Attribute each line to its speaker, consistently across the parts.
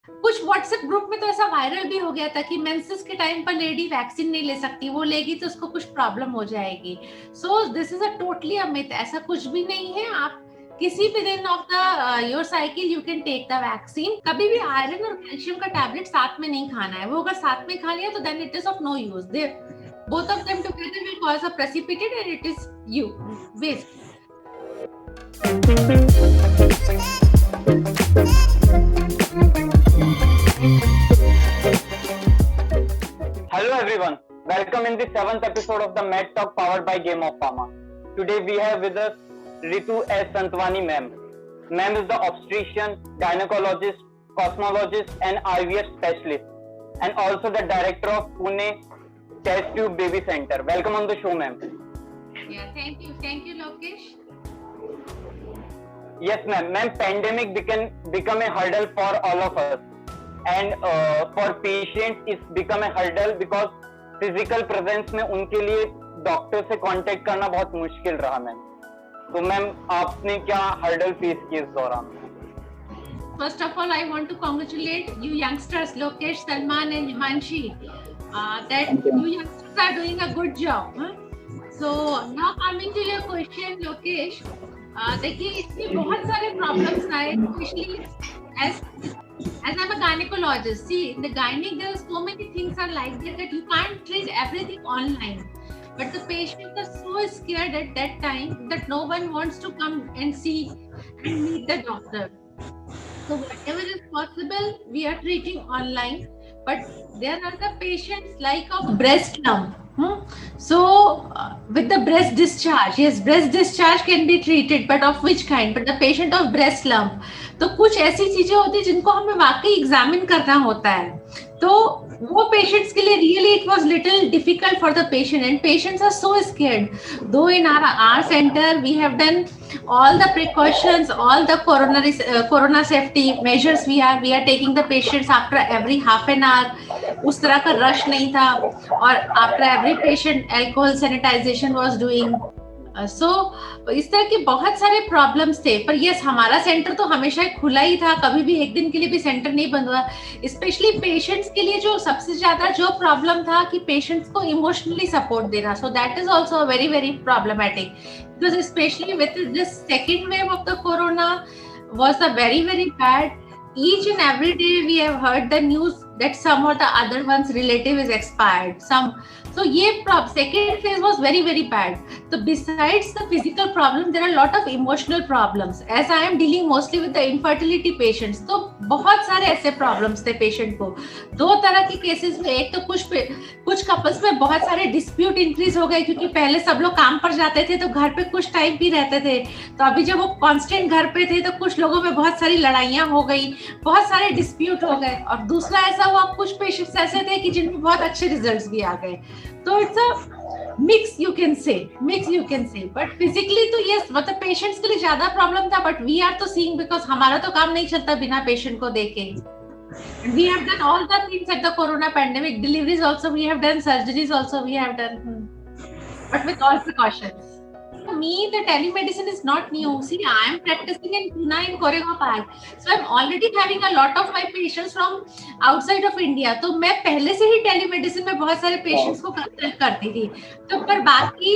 Speaker 1: कुछ WhatsApp group में तो ऐसा वायरल भी हो गया था कि मेंसेस के टाइम पर लेडी वैक्सीन नहीं ले सकती, वो लेगी तो उसको कुछ प्रॉब्लम हो जाएगी। So this is a totally a myth, ऐसा कुछ भी नहीं है। आप किसी भी दिन of the your cycle you can take the vaccine. कभी भी आयरन और कैल्शियम का टैबलेट साथ में नहीं खाना है, वो अगर साथ में खा लिया तो then it is of no use. They both of them together will cause a precipitate and it is you waste.
Speaker 2: Hello everyone, welcome in the 7th episode of the Med Talk powered by Game of Pharma. Today we have with us Ritu S. Santwani ma'am. Ma'am is the obstetrician, gynecologist, cosmologist and IVF specialist and also the director of Pune Test Tube Baby Center. Welcome on the show ma'am.
Speaker 1: Yeah, thank you Lokesh.
Speaker 2: Yes ma'am, pandemic become a hurdle for all of us. And for patients it's become a hurdle because physical presence में उनके लिए doctor से contact करना बहुत मुश्किल रहा ma'am. तो ma'am आपने क्या हर्डल फेस किए इस दौरान?
Speaker 1: First of all, I want to congratulate you youngsters, Lokesh, Salman and Himanshi, that you youngsters are doing a good job. So now coming to your question, Lokesh, देखिए इसमें बहुत सारे problems आए, especially as I'm a gynecologist. See, in the gynec there are so many things are like that you can't treat everything online. But the patients are so scared at that time that no one wants to come and see and meet the doctor. So whatever is possible, we are treating online. But there are the patients like of breast lump. So with the breast discharge, yes, breast discharge can be treated, but of which kind? But the patient of breast lump, तो कुछ ऐसी चीजें होती है जिनको हमें वाकई examine करना होता है, तो वो पेशेंट्स के लिए really it was little difficult for the patient and patients are so scared. Though in our centre we have done all the precautions, all the corona safety measures we are taking the patients after every half an hour. उस तरह का rush नहीं था और after every patient alcohol sanitization was doing. सो इस तरह के बहुत सारे प्रॉब्लम्स थे, पर यस हमारा सेंटर तो हमेशा खुला ही था, कभी भी एक दिन के लिए भी सेंटर नहीं बंद हुआ. स्पेशली पेशेंट्स के लिए जो सबसे ज्यादा जो प्रॉब्लम था कि पेशेंट्स को इमोशनली सपोर्ट देना, सो that is also very very problematic because specially with this second wave of the corona was a very very bad. Each and every day we have heard the news that some or the other one's relative is expired. So ये second phase was very very bad. So besides the physical problem, there are a lot of emotional problems. As I am dealing mostly with the infertility patients, तो बहुत सारे ऐसे problems थे patient को. दो तरह के cases में, एक तो कुछ couples में बहुत सारे dispute increase हो गए क्योंकि पहले सब लोग काम पर जाते थे तो घर पे कुछ टाइम भी रहते थे, तो अभी जब वो constant घर पे थे तो कुछ लोगों में बहुत सारी लड़ाइयाँ हो गई, बहुत सारे dispute हो गए. और दूसरा ऐसा हुआ कुछ पेशेंट्स ऐसे थे कि जिनमें बहुत अच्छे रिजल्ट्स भी आ गए. तो it's a mix you can say, but physically तो यस मतलब पेशेंट्स के लिए ज्यादा प्रॉब्लम था, बट वी आर तो सीइंग बिकॉज हमारा तो काम नहीं चलता बिना पेशेंट को देखे. We have done all the things at the corona pandemic, deliveries also we have done, surgeries also we have done, but with all precautions. For me, the telemedicine is not new. See, I am practicing in Pune in Koregaon Park, so I'm already having a lot of my patients from outside of India. तो मैं पहले से ही telemedicine में बहुत सारे patients को consult करती थी. तो पर बाकी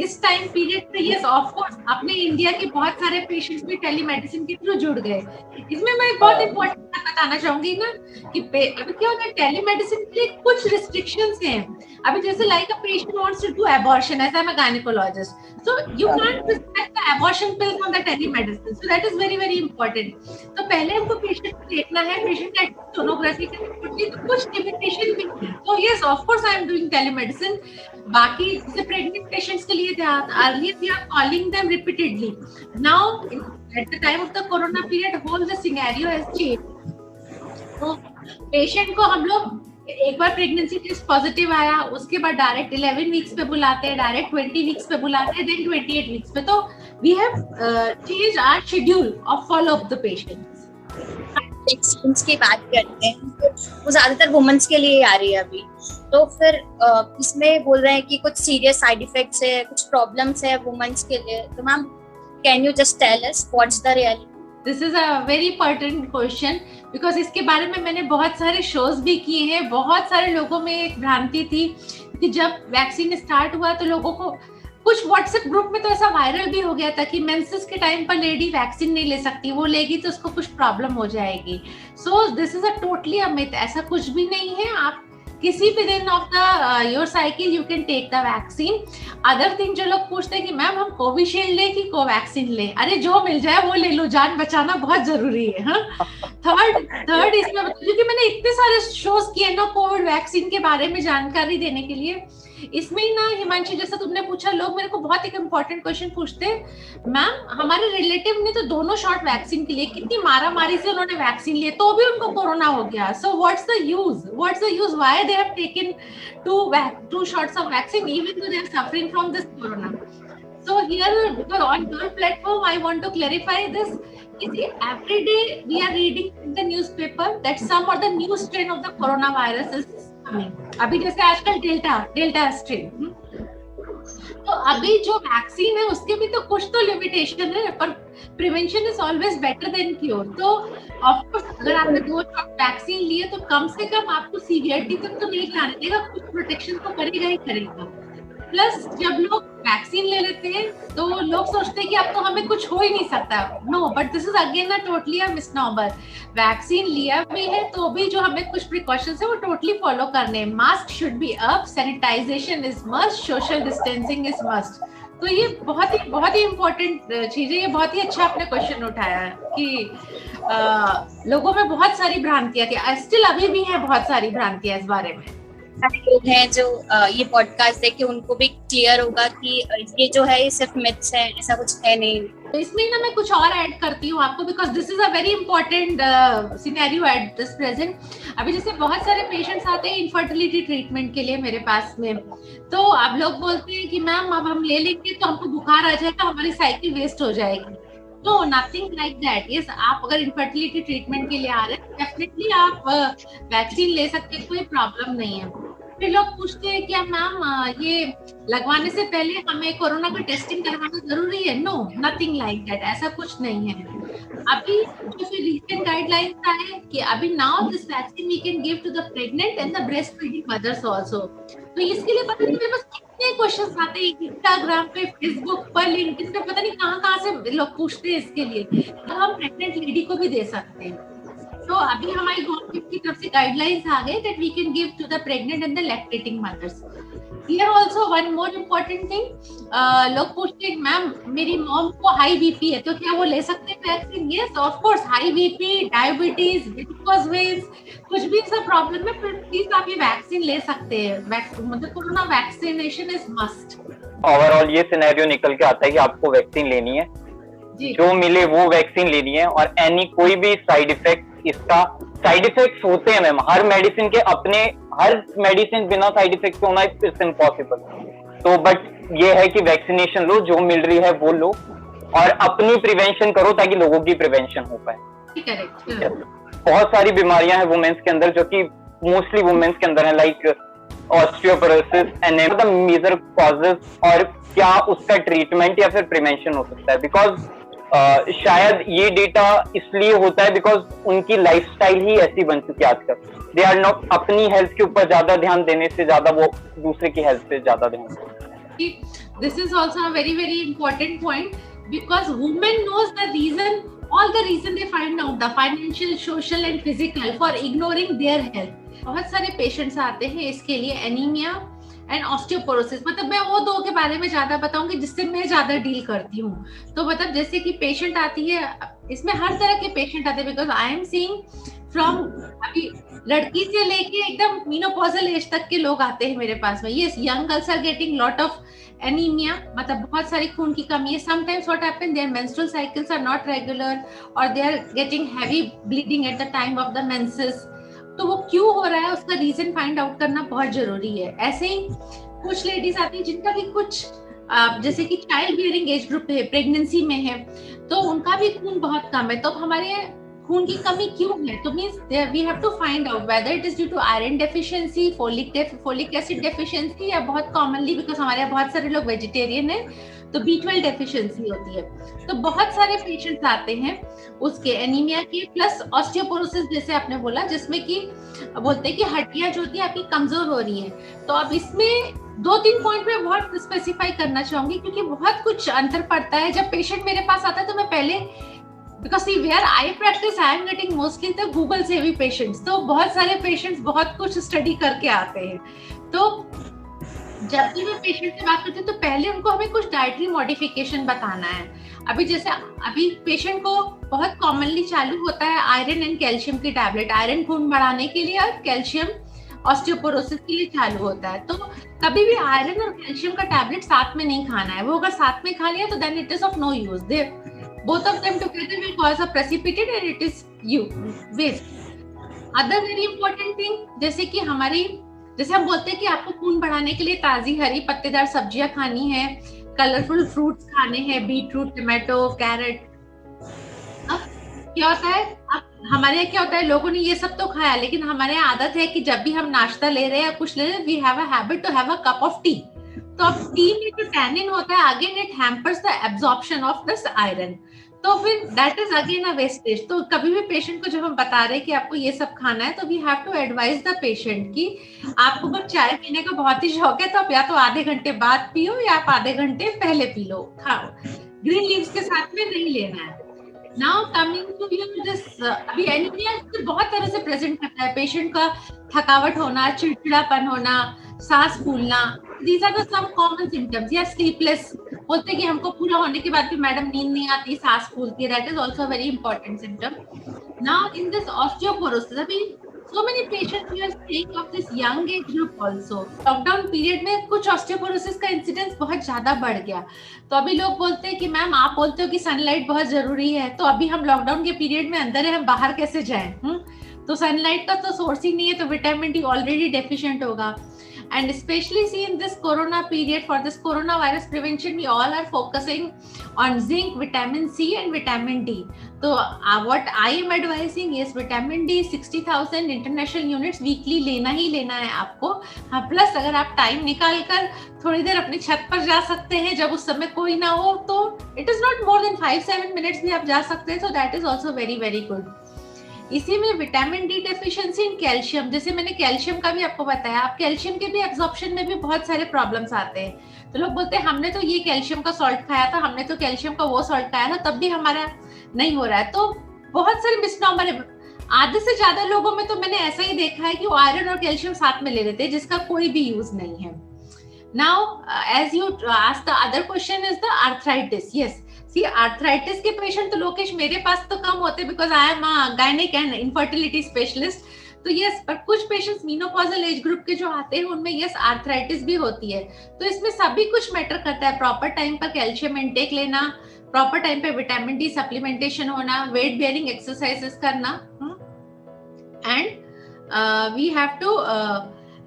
Speaker 1: इस टाइम पीरियड पे yes of course अपने इंडिया के बहुत सारे patients भी telemedicine के थ्रू जुड़ गए. इसमें मैं एक बहुत इम्पोर्टेंट बात बताना चाहूंगी ना कि अभी क्या होता है, टेलीमेडिसिन के लिए कुछ रिस्ट्रिक्शंस हैं. अभी जैसे like a patient wants to do abortion, as I am a gynaecologist, so you can't prescribe the abortion pill on the telemedicine, so that is very very important. तो पहले हमको पेशेंट को देखना है, पेशेंट का सोनोग्राफी करनी पड़ती है, तो कुछ लिमिटेशन भी है. तो yes of course I am doing telemedicine. बाकी जैसे प्रेग्नेंट पेशेंट्स के लिए था, earlier we are calling them repeatedly. Now at the time of the corona period whole the scenario has changed. तो पेशेंट को हम लोग एक बार प्रेगनेंसी टेस्ट पॉजिटिव आया, उसके बाद डायरेक्ट 11 वीक्स पे बुलाते हैं, डायरेक्ट 20 वीक्स पे बुलाते हैं, देन 28 वीक्स पे. तो we have changed our schedule of follow up the patients.
Speaker 3: Vaccines की बात करते हैं तो वो ज्यादातर वुमेन्स के लिए आ रही है अभी. तो फिर इसमें बोल रहे हैं कि कुछ सीरियस साइड इफेक्ट्स है, कुछ प्रॉब्लम्स है वुमेन्स के लिए. तो ma'am can you just tell us what's the
Speaker 1: this is a very pertinent question because इसके बारे में मैंने बहुत सारे शोज भी किए हैं। बहुत सारे लोगों में एक भ्रांति थी कि जब वैक्सीन स्टार्ट हुआ तो लोगों को कुछ व्हाट्सएप ग्रुप में तो ऐसा वायरल भी हो गया था कि मेंसेस के टाइम पर लेडी वैक्सीन नहीं ले सकती, वो लेगी तो उसको कुछ प्रॉब्लम हो जाएगी। So this is a totally a myth, ऐसा कुछ भी नहीं है। आप किसी भी दिन of the your cycle you can take the vaccine. Other thing जो लोग पूछते हैं कि मैम हम कोविशील्ड ले कि कोवैक्सीन ले, अरे जो मिल जाए वो ले लो, जान बचाना बहुत जरूरी है। हाँ, थर्ड इसमें क्योंकि मैंने इतने सारे शोज किए ना कोविड वैक्सीन के बारे में जानकारी देने के लिए, इसमें ही ना हिमांशी जैसा तुमने पूछा, लोग मेरे को बहुत एक इम्पोर्टेंट क्वेश्चन पूछते हैं, मैम हमारे रिलेटिव ने तो दोनों शॉट वैक्सीन के लिए कितनी मारा मारी से उन्होंने वैक्सीन लिए तो भी उनको कोरोना हो गया। So what's the use why they have taken two shots of vaccine even though they are suffering from this corona? So here, because on your platform, I want to clarify this. You see, every day we are reading in the newspaper that some or the new strain of the coronavirus is coming. अभी जैसे आजकल delta strain, तो अभी जो vaccine है उसके भी तो कुछ तो लिमिटेशन है, पर prevention is always better than cure. तो ऑफ कोर्स अगर आपने 2 शॉट वैक्सीन लिए तो कम से कम आपको सीवियरिटी तक तो नहीं जाने देगा, कुछ प्रोटेक्शन तो करेगा ही करेगा। प्लस जब लोग वैक्सीन ले लेते हैं तो लोग सोचते हैं कि अब तो हमें कुछ हो ही नहीं सकता। No, but this is again a totally a misnomer. Vaccine लिया भी है तो भी जो हमें कुछ प्रिकॉशंस है वो टोटली फॉलो करने हैं। Mask should be up, sanitization is must, social distancing is must. तो ये बहुत ही इम्पोर्टेंट चीज है। ये बहुत ही अच्छा आपने क्वेश्चन उठाया है कि लोगों में बहुत सारी भ्रांतियां थी, स्टिल अभी भी है बहुत सारी भ्रांतियां इस बारे में।
Speaker 3: लोग हैं जो ये पॉडकास्ट देख के उनको भी क्लियर होगा कि ये जो है ये सिर्फ मिथ्स है, ऐसा कुछ है नहीं।
Speaker 1: तो इसमें ना मैं कुछ और ऐड करती हूँ आपको, because this is a very important scenario at this present. अभी जैसे बहुत सारे पेशेंट्स आते हैं इनफर्टिलिटी ट्रीटमेंट के लिए मेरे पास में, तो आप लोग बोलते हैं कि मैम अब हम ले लेंगे तो हमको बुखार आ जाएगा, हमारी साइकिल वेस्ट हो जाएगी। No, nothing like that. Yes, आप अगर इनफर्टिलिटी ट्रीटमेंट के लिए आ रहे हैं डेफिनेटली आप वैक्सीन ले सकते हैं, कोई प्रॉब्लम नहीं है। फिर लोग पूछते हैं क्या मैम ये लगवाने से पहले हमें कोरोना का टेस्टिंग करवाना जरूरी है? नो, नथिंग लाइक दैट, ऐसा कुछ नहीं है। अभी जो फिर रिसेंट गाइडलाइंस आए कि अभी now this vaccine we can give to the pregnant and the breast feeding mothers also. तो इसके लिए पता नहीं मेरे पास कितने क्वेश्चंस आते हैं इंस्टाग्राम पे, फेसबुक पर, लिंक्डइन पे, पता नहीं कहाँ से लोग पूछते हैं इसके लिए। तो हम प्रेग्नेंट लेडी को भी दे सकते हैं। तो अभी हमारी गवर्नमेंट की तरफ से गाइडलाइंस आ गए that we can give to the pregnant and the lactating mothers. Here also one more important thing, लोग पूछते हैं मैम मेरी मॉम को हाई बीपी है तो क्या वो ले सकते हैं vaccine? Yes of course, high BP, diabetes, varicose veins, कुछ भी ऐसा प्रॉब्लम है प्लीज आप ये वैक्सीन ले सकते हैं। मतलब corona vaccination is must.
Speaker 2: Overall ये सिनेरियो निकल के आता है कि आपको वैक्सीन लेनी है, जो मिले वो वैक्सीन लेनी है, और कोई भी साइड इफेक्ट, इसका साइड इफेक्ट्स होते हैं मैम, हर मेडिसिन के अपने, हर मेडिसिन बिना साइड इफेक्ट होना इट्स इम्पॉसिबल। तो बट ये है कि वैक्सीनेशन लो, जो मिल रही है वो लो, और अपनी प्रिवेंशन करो ताकि लोगों की प्रिवेंशन हो पाए। बहुत सारी बीमारियां हैं वुमेन्स के अंदर जो कि मोस्टली वुमेन्स के अंदर है, like osteoporosis, anaemia, the major causes, और क्या उसका ट्रीटमेंट या फिर प्रिवेंशन हो सकता है। बिकॉज शायद ये डेटा इसलिए होता है बिकॉज उनकी लाइफस्टाइल ही ऐसी बन चुकी है आजकल। दे आर नॉट, अपनी हेल्थ के ऊपर ज्यादा ध्यान देने से ज्यादा वो दूसरे की हेल्थ पे ज्यादा ध्यान देते हैं।
Speaker 1: This is also a very very important point because women knows the reason, all the reason they find out, the financial, social and physical, for ignoring their health। बहुत सारे पेशेंट्स आते हैं इसके लिए, एनीमिया एंड ऑस्टियोपोरोसिस। मतलब मैं वो दो के बारे में ज्यादा बताऊंगी जिससे मैं ज्यादा डील करती हूँ। तो मतलब जैसे कि पेशेंट आती है, इसमें हर तरह के पेशेंट आते हैं because I am seeing from, अभी लड़की से लेके एकदम मीनोपॉजल एज तक के लोग आते हैं मेरे पास में। Yes, young girls are getting lot of anaemia, मतलब बहुत सारी खून की कमी है। Sometimes what happen, their menstrual cycles are not regular और they are getting heavy bleeding at the time of the menses. तो वो क्यों हो रहा है उसका रीजन फाइंड आउट करना बहुत जरूरी है। ऐसे ही कुछ लेडीज आती है जिनका भी कुछ जैसे कि चाइल्ड बियरिंग एज ग्रुप है, प्रेगनेंसी में है, तो उनका भी खून बहुत कम है। तो हमारे खून की कमी क्यों है? तो means we have to find out whether it is due to iron deficiency, folic acid deficiency, या बहुत कॉमनली बिकॉज हमारे यहाँ बहुत सारे लोग वेजिटेरियन है तो B12 डेफिशिएंसी होती है। तो बहुत सारे पेशेंट्स आते हैं उसके एनीमिया के, प्लस ऑस्टियोपोरोसिस जैसे आपने बोला, जिसमें कि बोलते हैं कि हड्डियां जो होती है आपकी कमजोर हो रही हैं। तो अब इसमें 2-3 पॉइंट में बहुत स्पेसिफाई करना चाहूंगी, क्योंकि बहुत कुछ अंतर पड़ता है। जब पेशेंट मेरे पास आता है तो मैं पहले, because see where I practise I am getting mostly the Google से भी पेशेंट्स, तो बहुत सारे पेशेंट्स बहुत कुछ स्टडी करके आते हैं। तो जब भी मैं पेशेंट से बात करती हूँ तो पहले उनको हमें कुछ डाइटरी मॉडिफिकेशन बताना है। अभी जैसे अभी पेशेंट को बहुत कॉमनली चालू होता है आयरन एंड कैल्शियम की टैबलेट, आयरन खून बढ़ाने के लिए और कैल्शियम ऑस्टियोपोरोसिस के लिए चालू होता है। तो कभी भी आयरन और कैल्शियम का टैबलेट साथ में नहीं खाना है। वो अगर साथ में खा लिया तो then it is of no use, they both of them together will cause a precipitate and it is waste. Other very important thing, जैसे कि जैसे हम बोलते हैं कि आपको खून बढ़ाने के लिए ताजी हरी पत्तेदार सब्जियां खानी है, कलरफुल फ्रूट्स खाने हैं, बीटरूट, टमाटो, कैरेट। अब क्या होता है, अब हमारे यहाँ क्या होता है, लोगों ने ये सब तो खाया, लेकिन हमारे यहाँ आदत है कि जब भी हम नाश्ता ले रहे हैं या कुछ ले रहे हैं, we have a habit to have a cup of tea. तो अब टी में जो टैनिन होता है, again it hampers the absorption of this iron, तो फिर that is again a wastage. तो कभी भी पेशेंट को जब हम बता रहे हैं कि आपको ये सब खाना है, तो we have to advise the patient कि आपको अगर चाय पीने का बहुत ही शौक है तो आप या तो आधे घंटे बाद पियो या आप आधे घंटे पहले पी लो, खाओ, ग्रीन लीव्स के साथ में नहीं लेना है। नाउ कमिंग टू दिस, अभी एनीमिया बहुत तरह से प्रेजेंट करता है। पेशेंट का थकावट होना, चिड़चिड़ापन होना, सांस फूलना, these are the some common symptoms। या स्लीपलेस, बोलते हैं कि हमको पूरा होने के बाद भी मैडम नींद नहीं आती, सांस फूलती है, that is also a very important symptom। Now in this osteoporosis, अभी so many patients we are seeing of this young age group also। Lockdown period में कुछ ऑस्टियोपोरोसिस का इंसिडेंस बहुत ज्यादा बढ़ गया। तो अभी लोग बोलते हैं कि मैम आप बोलते हो कि सनलाइट बहुत जरूरी है, तो अभी हम लॉकडाउन के पीरियड में अंदर है, हम बाहर कैसे जाएं? तो सनलाइट का तो सोर्स ही नहीं है, तो विटामिन डी ऑलरेडी डेफिशिएंट होगा। And especially see in this corona period, for this coronavirus prevention, we all are focusing on zinc, vitamin C and vitamin D। So what I am advising is vitamin D 60,000 international units weekly लेना ही लेना है आपको। हाँ, plus अगर आप time निकाल कर थोड़ी देर अपनी छत पर जा सकते हैं जब उस समय कोई ना हो, तो it is not more than 5-7 minutes भी आप जा सकते हैं, so that is also very very good। इसी में vitamin D deficiency in calcium, जैसे मैंने कैल्शियम का भी आपको बताया, आप कैल्शियम के भी एब्जॉर्प्शन में भी बहुत सारे प्रॉब्लम्स आते हैं। तो लोग बोलते हैं हमने तो ये कैल्शियम का सॉल्ट खाया था, हमने तो कैल्शियम का वो सॉल्ट खाया था, तब भी हमारा नहीं हो रहा है। तो बहुत सारे मिसनॉमर है। आधे से ज्यादा लोगों में तो मैंने ऐसा ही देखा है कि वो आयरन और कैल्शियम साथ में ले लेते हैं, जिसका कोई भी यूज नहीं है। Now as you ask, the other question is the arthritis. Yes, see arthritis के पेशेंट तो लोकेश मेरे पास तो कम होते, बिकॉज आई एम गायनेक एंड इनफर्टिलिटी स्पेशलिस्ट। तो यस, पर कुछ पेशेंट्स मीनोपॉजल एज ग्रुप के जो आते हैं उनमें यस आर्थराइटिस भी होती है। तो इसमें सभी कुछ मैटर करता है, प्रॉपर टाइम पर कैल्शियम इंटेक लेना, प्रॉपर टाइम पे विटामिन डी सप्लीमेंटेशन होना, वेट बेयरिंग एक्सरसाइजेस करना, and we have to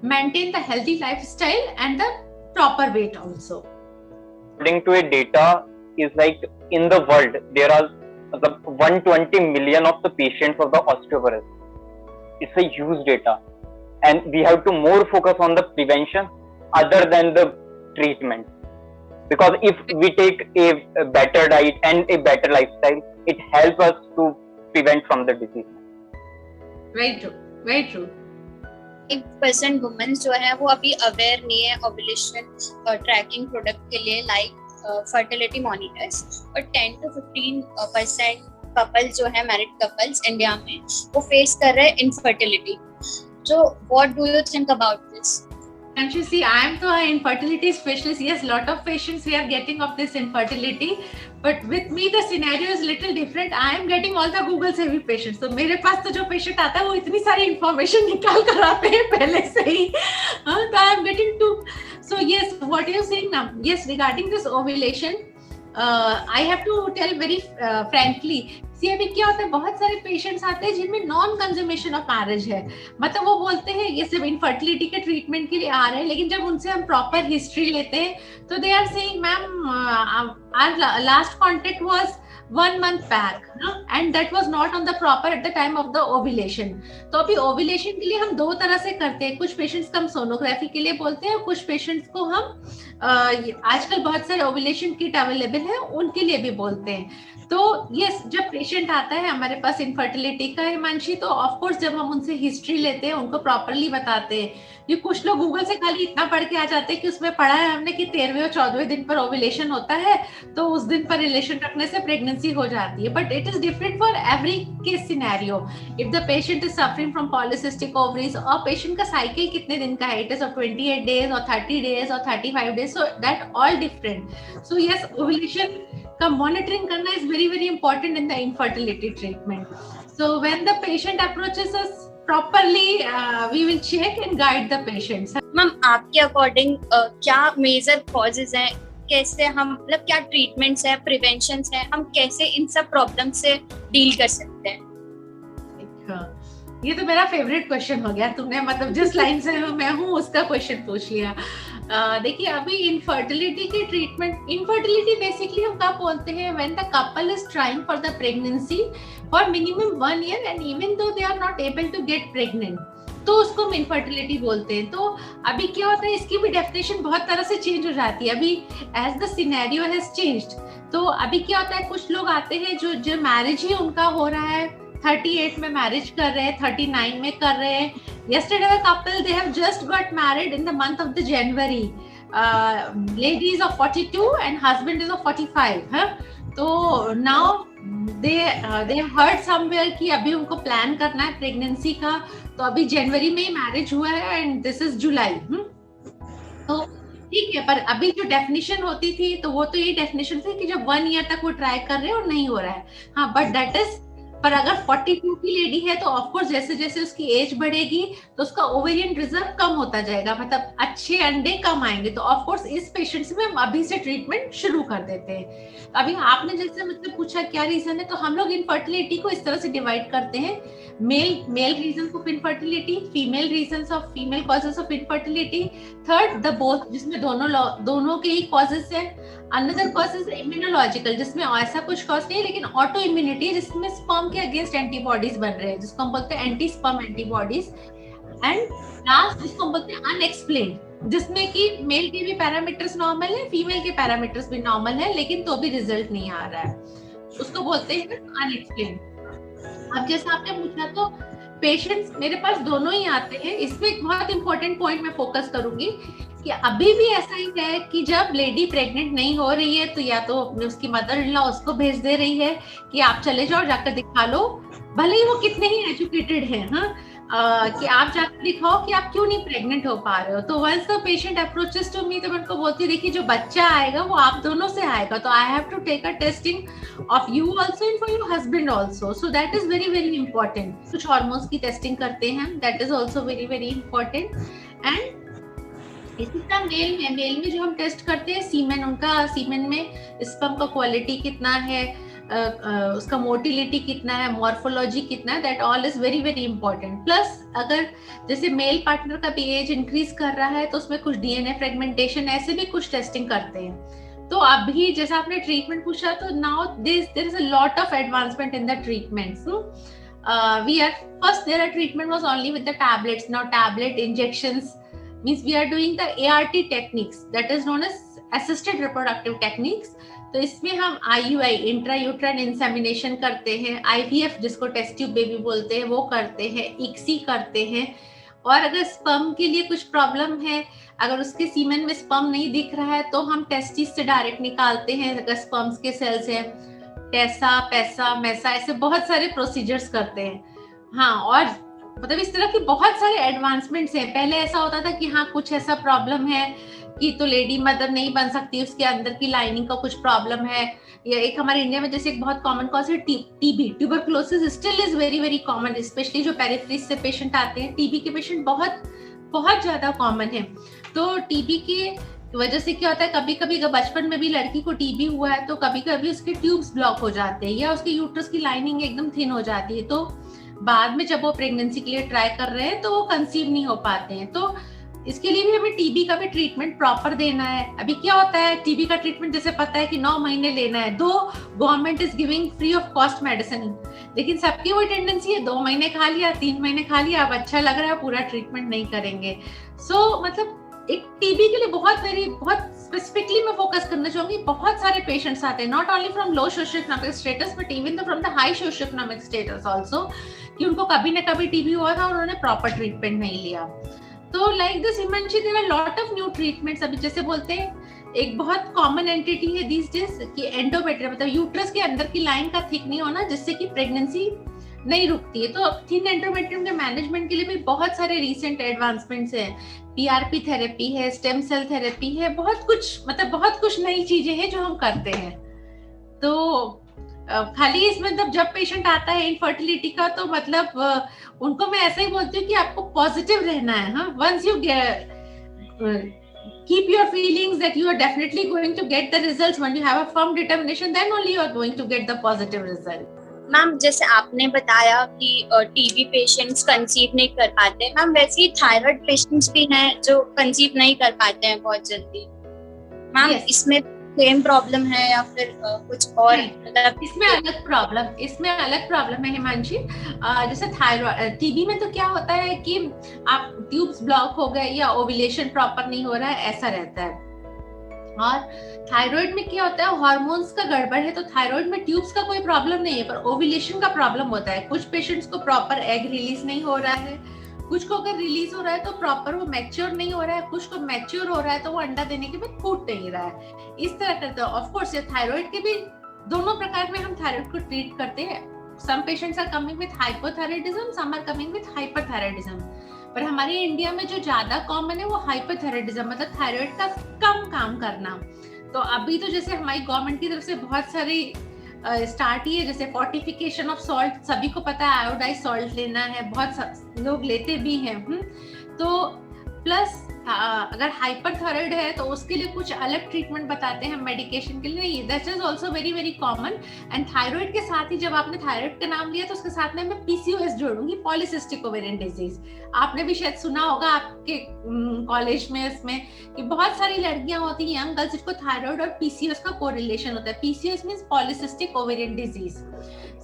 Speaker 1: maintain the healthy lifestyle and the proper weight also।
Speaker 2: According to a data, is like in the world there are 120 million of the patients of the osteoporosis। It's a huge data, and we have to more focus on the prevention other than the treatment, because if we take a better diet and a better lifestyle, it helps us to prevent from the disease।
Speaker 1: Very true, very true।
Speaker 3: 1% women जो है वो अभी aware नहीं है ovulation trekking product के लिए, like fertility monitors, और 10 to 15% couple जो है, मैरिड कपल्स इंडिया में, वो फेस कर रहे हैं infertility. So what do you think about this?
Speaker 1: And you see, I am the infertility specialist. Yes, lot of patients we are getting of this infertility, but with me the scenario is little different। I am getting all the Google से भी patients। तो मेरे पास तो जो patient आता है वो इतनी सारी information निकाल कर आते हैं पहले से ही। तो I am getting to, so yes, what you saying now? Yes, regarding this ovulation, I have to tell very frankly। अभी क्या होता है, बहुत सारे पेशेंट्स आते हैं जिनमें नॉन कंज्यूमेशन ऑफ मैरिज है, मतलब वो बोलते हैं ये सब इनफर्टिलिटी के ट्रीटमेंट के लिए आ रहे हैं, लेकिन जब उनसे हम प्रॉपर हिस्ट्री लेते हैं तो they are saying ma'am our last contact was 1 month back, and that was not on the proper at the time of the ovulation। तो अभी ओव्यूलेशन के लिए हम दो तरह से करते हैं, कुछ पेशेंट्स को हम सोनोग्राफी के लिए बोलते हैं और कुछ पेशेंट्स को हम आजकल बहुत सारे ओव्यूलेशन किट अवेलेबल है, उनके लिए भी बोलते हैं। तो यस, जब पेशेंट आता है हमारे पास इनफर्टिलिटी का, हिमांशी, तो ऑफ कोर्स जब हम उनसे हिस्ट्री लेते हैं, उनको प्रॉपरली बताते हैं। ये कुछ लोग गूगल से खाली इतना पढ़ के आ जाते हैं कि उसमें पढ़ा है हमने कि 13वें और 14वें दिन पर ओव्यूलेशन होता है, तो उस दिन पर रिलेशन रखने से प्रेगनेंसी हो जाती है। But it is different for every case scenario. If the patient is suffering from polycystic ovaries, और पेशेंट का साइकिल कितने दिन का है, इट इज 28 days और 30 days और 35 days, so that all different. So yes, ovulation का monitoring करना is very very important in the infertility treatment. So when the patient approaches us properly, we will check and guide the patients.
Speaker 3: Ma'am, आपके according क्या major causes हैं, कैसे हम, मतलब क्या treatments है, प्रिवेंशन है, हम कैसे इन सब प्रॉब्लम से डील कर सकते हैं?
Speaker 1: ये तो मेरा फेवरेट क्वेश्चन हो गया, तुमने मतलब जिस लाइन से मैं हूँ उसका क्वेश्चन पूछ लिया। देखिए, अभी इनफर्टिलिटी के ट्रीटमेंट, इनफर्टिलिटी बेसिकली हम कब बोलते हैं, when the couple is trying for the pregnancy for minimum 1 year and even though they are not able to get pregnant, तो उसको हम इनफर्टिलिटी बोलते हैं। तो अभी क्या होता है, इसकी भी डेफिनेशन बहुत तरह से चेंज हो जाती है अभी as the scenario has changed. तो अभी क्या होता है, कुछ लोग आते हैं जो मैरिज ही उनका हो रहा है, 38 में मैरिज कर रहे हैं, 39 में कर रहे हैं। Yesterday a couple, they have just got married in the month of the January. Lady is of 42 and husband is of 45. हाँ? तो now they have heard somewhere कि अभी उनको प्लान करना है प्रेगनेंसी का, तो अभी जनवरी में ही मैरिज हुआ है एंड दिस इज जुलाई। तो ठीक है, पर अभी जो डेफिनेशन होती थी तो वो तो यही डेफिनेशन थी कि जब 1 year तक वो ट्राई कर रहे हैं और नहीं हो रहा है। हाँ, बट दैट इज, पर अगर 42 की लेडी है तो ऑफकोर्स जैसे जैसे उसकी एज बढ़ेगी तो उसका ओवेरियन रिजर्व कम होता जाएगा, मतलब अच्छे अंडे कम आएंगे। तो ऑफकोर्स इस पेशेंट्स में हम अभी से ट्रीटमेंट शुरू कर देते हैं। अभी आपने जैसे मतलब पूछा क्या रीजन है, तो हम लोग इनफर्टिलिटी को इस तरह से डिवाइड करते हैं, male reasons of infertility, female reasons of female causes of infertility, third the both जिसमें दोनों के ही कॉजेस है, अनदर कॉज इज इम्यूनोलॉजिकल जिसमें ऐसा कुछ कॉज नहीं है लेकिन ऑटो इम्यूनिटी है जिसमें स्पर्म के अगेंस्ट एंटीबॉडीज बन रहे हैं, जिसको हम बोलते हैं anti sperm antibodies, and last जिसको हम बोलते हैं अनएक्सप्लेन्ड, जिसमें कि मेल के भी पैरामीटर्स नॉर्मल है, फीमेल के पैरामीटर्स भी नॉर्मल है, लेकिन तो भी रिजल्ट नहीं आ रहा है, उसको बोलते हैं अनएक्सप्लेन्ड। अब जैसा आपने पूछा, तो पेशेंट्स मेरे पास दोनों ही आते हैं। इसमें एक बहुत इंपॉर्टेंट पॉइंट मैं फोकस करूंगी कि अभी भी ऐसा ही है कि जब लेडी प्रेग्नेंट नहीं हो रही है तो या तो उसकी मदर इन लॉ उसको भेज दे रही है कि आप चले जाओ जाकर दिखा लो, भले ही वो कितने ही एजुकेटेड हैं, कि आप जाकर दिखाओ कि आप क्यों नहीं प्रेग्नेंट हो पा रहे हो। तो once the patient approaches to me, तो मैं उनको बोलती हूँ देखिए जो बच्चा आएगा वो आप दोनों से आएगा, तो I have to take a testing of you also and for your husband also, so that is very very important. कुछ हार्मोन्स की टेस्टिंग करते हैं, that is also very very important. And इसी तरह मेल में जो हम टेस्ट करते हैं सीमेन, उनका सीमेन में स्पर्म का क्वालिटी कितना है, उसका मोटिलिटी कितना है, मॉर्फोलॉजी कितना है, that all is very very important. Plus अगर जैसे मेल पार्टनर का भी एज इंक्रीज कर रहा है तो उसमें कुछ डीएनए फ्रेगमेंटेशन, ऐसे भी कुछ टेस्टिंग करते हैं। तो अभी जैसा आपने ट्रीटमेंट पूछा, तो now there is a lot of advancement in the treatments. There are treatment was only with the tablets, now tablet injections, means we are doing the ART techniques, that is known as assisted reproductive techniques। तो इसमें हम IUI intrauterine insemination करते हैं, IVF जिसको test tube baby बोलते हैं वो करते हैं, ICSI करते हैं, और अगर स्पर्म के लिए कुछ प्रॉब्लम है, अगर उसके सीमेन में स्पर्म नहीं दिख रहा है तो हम टेस्टिस से डायरेक्ट निकालते हैं, अगर स्पर्म्स के सेल्स हैं, टेसा, पैसा, मैसा, ऐसे बहुत सारे प्रोसीजर्स करते हैं। हाँ, और मतलब इस तरह की बहुत सारे एडवांसमेंट्स हैं। पहले ऐसा होता था कि हाँ कुछ ऐसा प्रॉब्लम है कि तो लेडी मदर नहीं बन सकती, उसके अंदर की लाइनिंग का कुछ प्रॉब्लम है, या एक हमारे इंडिया में जैसे एक बहुत कॉमन कॉज है TB, tuberculosis still is very very common, specially जो पेरिफेरीज से पेशेंट आते हैं, टीबी के पेशेंट बहुत बहुत ज्यादा कॉमन है। तो टीबी की वजह से क्या होता है, कभी कभी अगर बचपन में भी लड़की को टीबी हुआ है तो कभी कभी उसके ट्यूब्स ब्लॉक हो जाते हैं या उसके यूट्रस की लाइनिंग एकदम थिन हो जाती है, तो बाद में जब वो प्रेगनेंसी के लिए ट्राई कर रहे हैं तो वो कंसीव नहीं हो पाते हैं। तो इसके लिए भी हमें टीबी का भी ट्रीटमेंट प्रॉपर देना है। अभी क्या होता है, टीबी का ट्रीटमेंट जैसे पता है कि 9 महीने लेना है, दो government is giving free of cost medicine, लेकिन सबकी वो टेंडेंसी है 2 महीने खा लिया, 3 महीने खा लिया, अब अच्छा लग रहा है, पूरा ट्रीटमेंट नहीं करेंगे। सो मतलब एक टीबी के लिए बहुत स्पेसिफिकली मैं फोकस करना चाहूंगी, बहुत सारे पेशेंट्स आते हैं not only from low socio economic status but even from the high socio economic status also, कि उनको कभी ना कभी टीबी हुआ था और उन्होंने प्रॉपर ट्रीटमेंट नहीं लिया। तो like this Himanshi, there are lot of new treatments. अभी जैसे बोलते हैं एक बहुत कॉमन एंटिटी है दीस डेज कि एंडोमेट्रियम, मतलब यूट्रस के अंदर की लाइन का थिक नहीं होना जिससे कि प्रेगनेंसी नहीं रुकती है। तो थिन एंडोमेट्रियम के मैनेजमेंट के लिए भी बहुत सारे रिसेंट एडवांसमेंट्स हैं, पीआरपी थेरेपी है, स्टेम सेल थेरेपी है, बहुत कुछ, मतलब बहुत कुछ नई चीजें हैं जो हम करते हैं। तो खाली इसमें जब पेशेंट आता है इनफर्टिलिटी का, तो मतलब उनको मैं ऐसा ही बोलती हूँ कि आपको पॉजिटिव रहना है। हाँ, once you keep your feelings that you are definitely going to get the results, when you have a firm determination, then only you are going to get the positive result.
Speaker 3: Ma'am जैसे आपने बताया कि TB patients conceive नहीं कर पाते, ma'am वैसे ही thyroid patients भी हैं जो कंसीव नहीं कर पाते हैं बहुत जल्दी। Ma'am
Speaker 1: Yes.
Speaker 3: इसमें सेम प्रॉब्लम है या फिर कुछ और? मतलब
Speaker 1: इसमें अलग प्रॉब्लम है हिमांशी। जैसे थायराइड, टीबी में तो क्या होता है कि आप ट्यूब्स ब्लॉक हो गए या ओव्यूलेशन प्रॉपर नहीं हो रहा है, ऐसा रहता है। और थायराइड में क्या होता है, हार्मोन्स का गड़बड़ है, तो थायराइड में ट्यूब्स का कोई प्रॉब्लम नहीं है पर ओव्यूलेशन का प्रॉब्लम होता है। कुछ पेशेंट्स को प्रॉपर एग रिलीज नहीं हो रहा है, कुछ को अगर रिलीज हो रहा है तो प्रॉपर वो मैच्योर नहीं हो रहा है, कुछ को मैच्योर हो रहा है तो वो अंडा देने के बाद फूट नहीं रहा है। इस तरह करते हैं। ऑफ कोर्स ये थायराइड के भी दोनों प्रकार में हम थायराइड को ट्रीट करते हैं। Some patients are coming with hypothyroidism, some are coming with hyperthyroidism, पर हमारे इंडिया में जो ज्यादा कॉमन है वो हाइपरथायराइडिज्म, मतलब थायराइड का कम काम करना। तो अभी तो जैसे हमारी गवर्नमेंट की तरफ से बहुत सारी स्टार्ट ही है, जैसे फोर्टिफिकेशन ऑफ सॉल्ट, सभी को पता है आयोडाइज सॉल्ट लेना है, बहुत लोग लेते भी हैं। तो प्लस अगर हाइपरथायराइड है तो उसके लिए कुछ अलग ट्रीटमेंट बताते हैं मेडिकेशन के लिए, that is also very very common. And thyroid के साथ ही जब आपने थायराइड का नाम लिया तो उसके साथ में मैं पीसीओएस जोड़ूंगी, पॉलीसिस्टिक ओवेरियन डिजीज। आपने भी शायद सुना होगा आपके कॉलेज में इसमें कि बहुत सारी लड़कियां होती हैं, यंग गर्ल्स, जिसको थायराइड और पीसीओएस का कोरिलेशन होता है। PCOS means polycystic ovarian disease.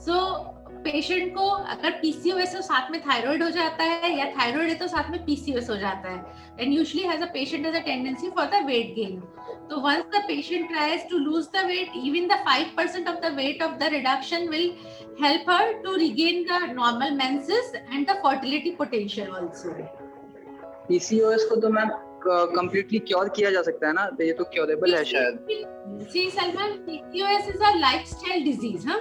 Speaker 1: So patient को अगर पीसीओएस हो साथ में थायराइड हो जाता है, या थायराइड है तो साथ में पीसीओएस हो जाता है, and usually has a patient has a tendency for the weight gain. तो once the patient tries to lose the weight, even the 5% of the weight of the reduction will help her to regain the normal menses and the fertility potential also.
Speaker 4: PCOS को तो ma'am completely cure किया जा सकता है ना, ये तो curable है शायद।
Speaker 1: जी Salman, PCOS is a lifestyle disease. हाँ,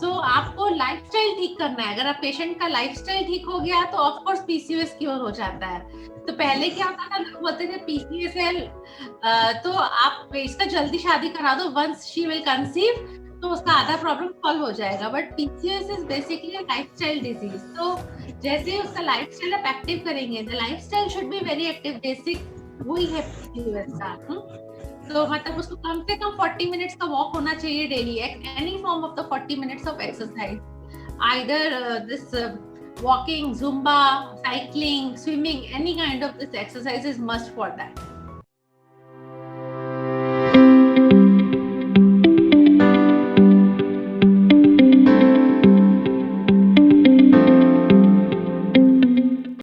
Speaker 1: सो आपको लाइफस्टाइल ठीक करना है। अगर आप पेशेंट का लाइफस्टाइल ठीक हो गया तो ऑफ कोर्स पीसीओएस क्योर हो जाता है। तो पहले क्या होता था, लोग बोलते थे पीसीओएस है तो आप इसका जल्दी शादी करा दो, वंस शी विल कंसीव तो उसका आधा प्रॉब्लम सॉल्व हो जाएगा। But PCOS is basically a lifestyle disease. तो जैसे ही उसका लाइफस्टाइल आप एक्टिव करेंगे, the lifestyle should be very active, basic वही है पीसीओएस का। तो मतलब उसको कम से कम 40 मिनट्स का वॉक होना चाहिए daily, any form of the 40 minutes of exercise, either this walking, Zumba, cycling, swimming, any kind of this exercise is must for that.